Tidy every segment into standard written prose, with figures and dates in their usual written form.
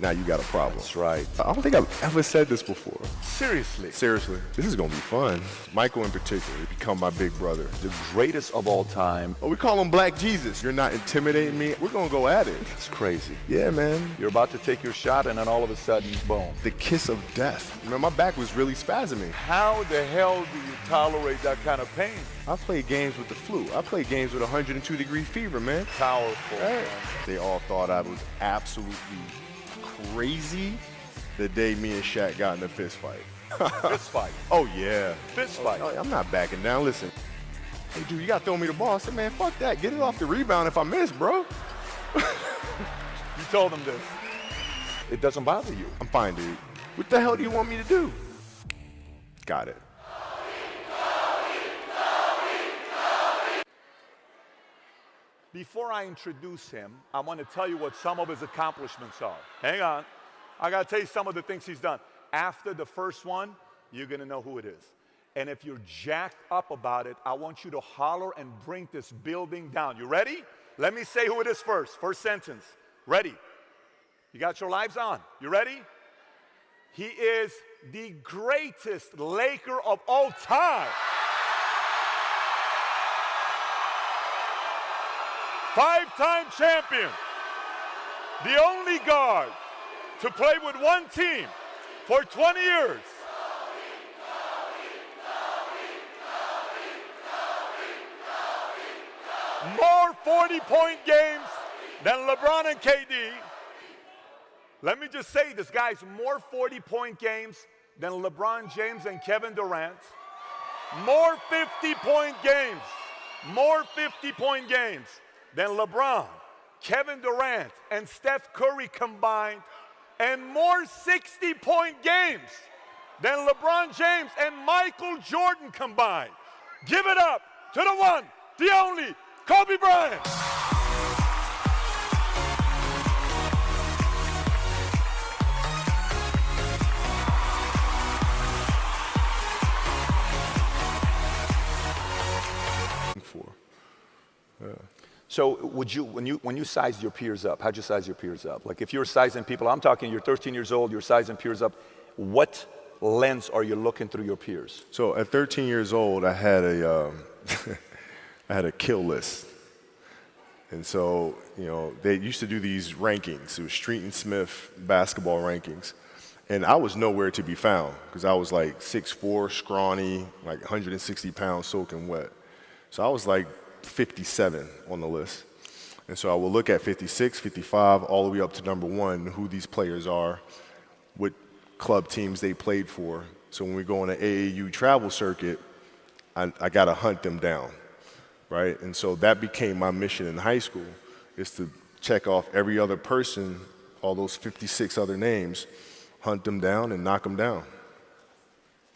now you got a problem. That's right. I don't think I've ever said this before. Seriously. Seriously, this is gonna be fun. Michael in particular, he become my big brother. The greatest of all time. Oh, we call him Black Jesus. You're not intimidating me. We're gonna go at it. It's crazy. Yeah, man. You're about to take your shot, and then all of a sudden, boom. The kiss of death. Man, my back was really spasming. How the hell do you tolerate that kind of pain? I played games with the flu. I played games with 102-degree fever, man. Powerful. Right. They all thought I was absolutely crazy the day me and Shaq got in a fist fight. Fist fight. Oh, yeah. Fist fight. Oh, I'm not backing down. Listen, hey, dude, you got to throw me the ball. I said, man, fuck that. Get it off the rebound if I miss, bro. You told him this. It doesn't bother you. I'm fine, dude. What the hell do you want me to do? Got it. Before I introduce him, I want to tell you what some of his accomplishments are. Hang on. I got to tell you some of the things he's done. After the first one, you're going to know who it is. And if you're jacked up about it, I want you to holler and bring this building down. You ready? Let me say who it is first. First sentence. Ready? You got your lives on. You ready? He is the greatest Laker of all time. 5-time champion. The only guard to play with one team for 20 years. More 40-point games than LeBron and KD. Let me just say this, guys, more 40-point games than LeBron James and Kevin Durant. More 50-point games. More 50-point games than LeBron, Kevin Durant, and Steph Curry combined, and more 60-point games than LeBron James and Michael Jordan combined. Give it up to the one, the only, Kobe Bryant. So would you, when you size your peers up, how'd you size your peers up? Like if you're sizing people, I'm talking you're 13 years old, you're sizing peers up, what lens are you looking through your peers? So at 13 years old, I had a, I had a kill list. And so, you know, they used to do these rankings. It was Street and Smith basketball rankings. And I was nowhere to be found because I was like 6'4", scrawny, like 160 pounds soaking wet. So I was like 57 on the list. And so I will look at 56, 55, all the way up to number 1, who these players are, what club teams they played for. So when we go on an AAU travel circuit, I got to hunt them down, right? And so that became my mission in high school, is to check off every other person, all those 56 other names, hunt them down and knock them down.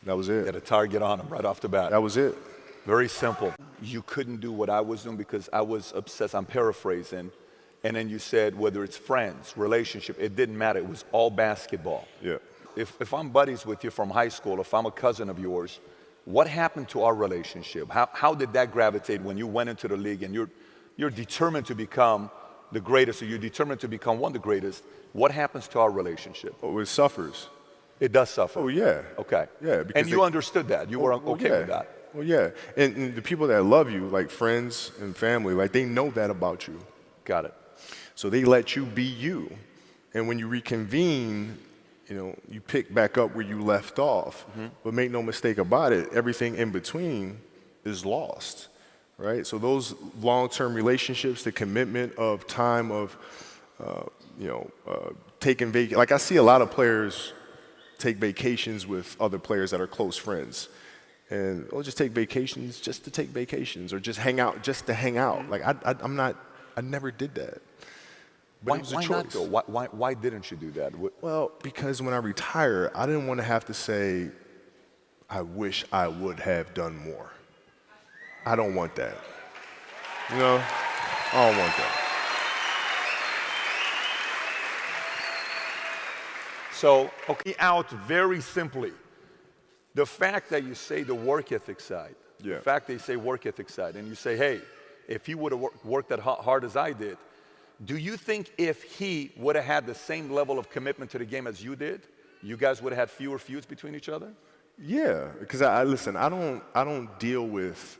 That was it. You had a target on them right off the bat. That was it. Very simple. You couldn't do what I was doing because I was obsessed. I'm paraphrasing. And then you said whether it's friends, relationship, it didn't matter. It was all basketball. Yeah. If I'm buddies with you from high school, if I'm a cousin of yours, what happened to our relationship? How did that gravitate when you went into the league and you're determined to become the greatest, or you're determined to become one of the greatest? What happens to our relationship? Oh, it suffers. It does suffer. Oh, yeah. Okay. Yeah. And you understood that. You were okay with that. Well, yeah. And the people that love you, like friends and family, like they know that about you. Got it. So they let you be you. And when you reconvene, you know, you pick back up where you left off. Mm-hmm. But make no mistake about it, everything in between is lost, right? So those long-term relationships, the commitment of time of, taking vacation. Like I see a lot of players take vacations with other players that are close friends. And we'll just take vacations just to take vacations, or just hang out just to hang out. Like I never did that. But Why, it was a why choice. not though? Why didn't you do that? Well, because when I retire, I didn't want to have to say, I wish I would have done more. I don't want that. You know, I don't want that. So, okay, out very simply. The fact that you say the work ethic side, Yeah. the fact that you say work ethic side, and you say, hey, if he would have worked that hard as I did, Do you think if he would have had the same level of commitment to the game as you did, you guys would have had fewer feuds between each other? Yeah, because listen, I don't deal with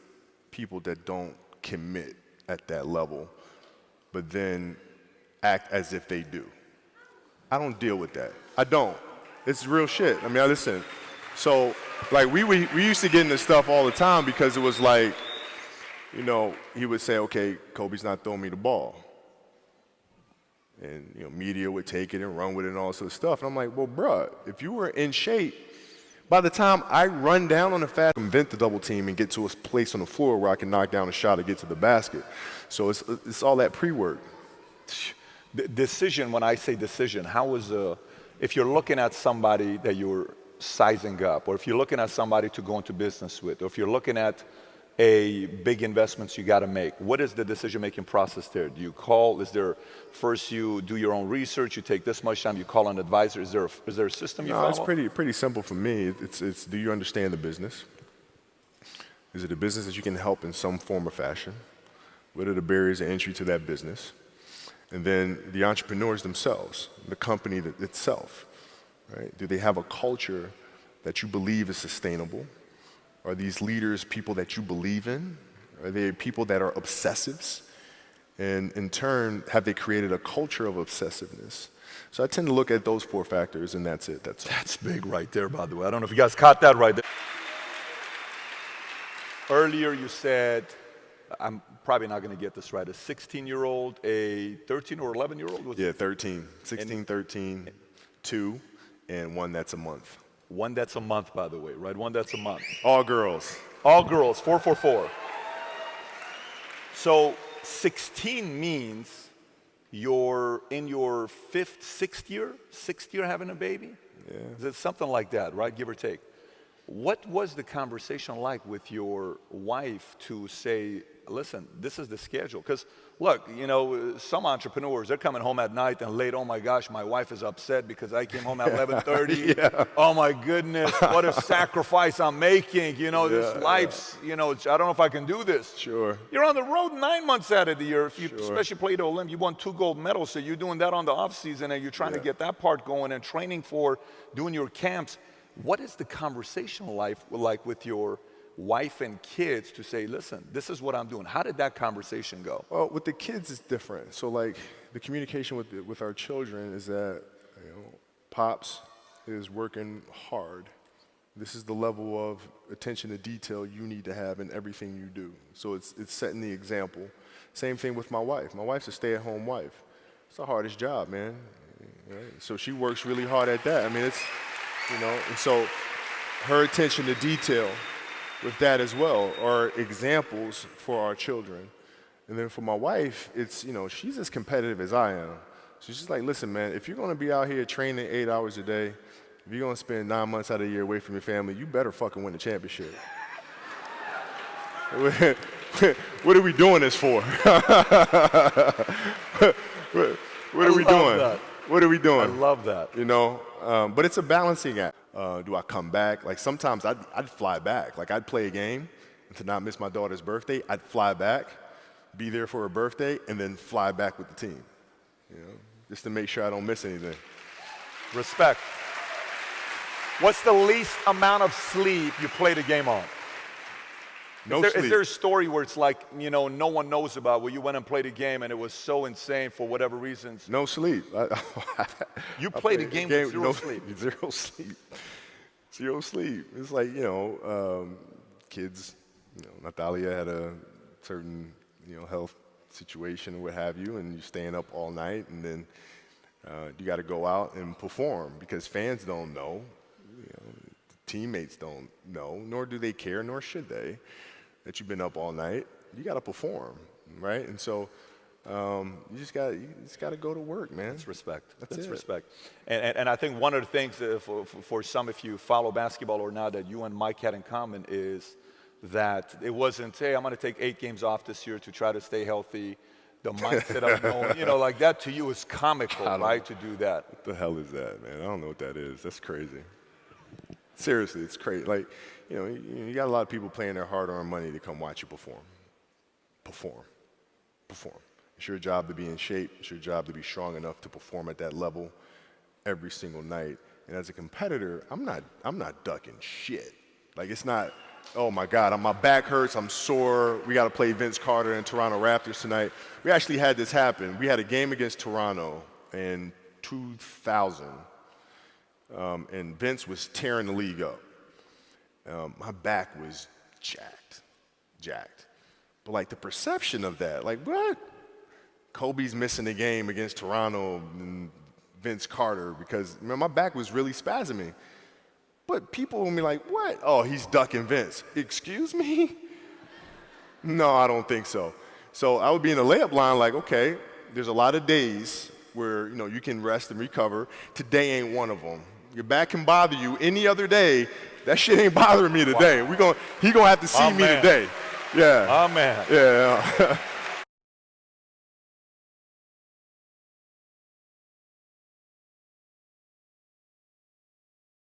people that don't commit at that level, but then act as if they do. I don't deal with that. I don't. It's real shit. I mean, listen. So, like, we used to get into stuff all the time because it was like, you know, he would say, okay, Kobe's not throwing me the ball. And, you know, media would take it and run with it and all this sort of stuff. And I'm like, well, bruh, if you were in shape, by the time I run down on the fast, invent the double team and get to a place on the floor where I can knock down a shot or get to the basket. So it's all that pre-work. Decision, when I say decision, if you're looking at somebody that you're sizing up, or if you're looking at somebody to go into business with, or if you're looking at a big investments you got to make, what is the decision-making process there? Do you call, first you do your own research, you take this much time, you call an advisor, is there a system you follow? No, it's pretty simple for me. It's do you understand the business? Is it a business that you can help in some form or fashion? What are the barriers of entry to that business? And then the entrepreneurs themselves, the company itself, right? Do they have a culture that you believe is sustainable? Are these leaders people that you believe in? Are they people that are obsessives? And in turn, have they created a culture of obsessiveness? So I tend to look at those 4 factors, and that's it. That's big right there, by the way. I don't know if you guys caught that right there. Earlier you said, I'm probably not going to get this right, a 16-year-old, a 13 or 11-year-old? Yeah, 13. 16, 13, 2, and 1 that's a month. 1 that's a month, by the way, right? 1 that's a month. All girls. All girls, 444. So 16 means you're in your 5th, 6th year having a baby? Yeah. Is it something like that, right? Give or take. What was the conversation like with your wife to say, listen, this is the schedule? Because look, you know, some entrepreneurs, they're coming home at night and late, oh my gosh, my wife is upset because I came home at 11:30. Yeah. Oh my goodness, what a sacrifice I'm making. You know, this life's, you know, I don't know if I can do this. Sure. You're on the road 9 months out of the year. If you especially played the Olympics, you won 2 gold medals, so you're doing that on the off season and you're trying to get that part going and training for doing your camps. What is the conversational life like with your wife and kids to say, listen, this is what I'm doing? How did that conversation go? Well, with the kids, it's different. So, like, the communication with our children is that, you know, Pops is working hard. This is the level of attention to detail you need to have in everything you do. So it's setting the example. Same thing with my wife. My wife's a stay-at-home wife. It's the hardest job, man. Right? So she works really hard at that. I mean, it's, you know, and so her attention to detail with that as well are examples for our children. And then for my wife, it's, you know, she's as competitive as I am. So she's like, listen, man, if you're going to be out here training 8 hours a day, if you're going to spend 9 months out of the year away from your family, you better fucking win the championship. What are we doing this for? What are we doing? That. What are we doing? I love that. You know, but it's a balancing act. Do I come back? Like sometimes I'd fly back. Like I'd play a game and to not miss my daughter's birthday, I'd fly back, be there for her birthday, and then fly back with the team. You know, just to make sure I don't miss anything. Respect. What's the least amount of sleep you played a game on? No sleep. Is there a story where it's like, you know, no one knows about, where you went and played a game and it was so insane for whatever reasons? No sleep. You played a game with zero sleep. Zero sleep. Zero sleep. It's like, you know, kids, you know, Natalia had a certain, you know, health situation or what have you, and you're staying up all night, and then you got to go out and perform because fans don't know, you know, teammates don't know, nor do they care, nor should they, that you've been up all night. You got to perform, right? And so you just got to go to work, man. That's respect. That's respect. And I think one of the things for some, if you follow basketball or not, that you and Mike had in common is that it wasn't, hey, I'm going to take 8 games off this year to try to stay healthy. The mindset of knowing, you know, like that to you is comical, right, to do that. What the hell is that, man? I don't know what that is. That's crazy. Seriously, it's crazy. Like, you know, you got a lot of people paying their hard-earned money to come watch you perform. It's your job to be in shape. It's your job to be strong enough to perform at that level every single night. And as a competitor, I'm not ducking shit. Like, it's not, oh my God, my back hurts, I'm sore, we got to play Vince Carter and Toronto Raptors tonight. We actually had this happen. We had a game against Toronto in 2000, and Vince was tearing the league up. My back was jacked. But like the perception of that, like what? Kobe's missing the game against Toronto and Vince Carter because my back was really spasming. But people will be like, what? Oh, he's ducking Vince. Excuse me? No, I don't think so. So I would be in the layup line like, okay, there's a lot of days where you can rest and recover. Today ain't one of them. Your back can bother you any other day. That shit ain't bothering me today. He gonna have to see me today. Yeah. Oh, man. Yeah.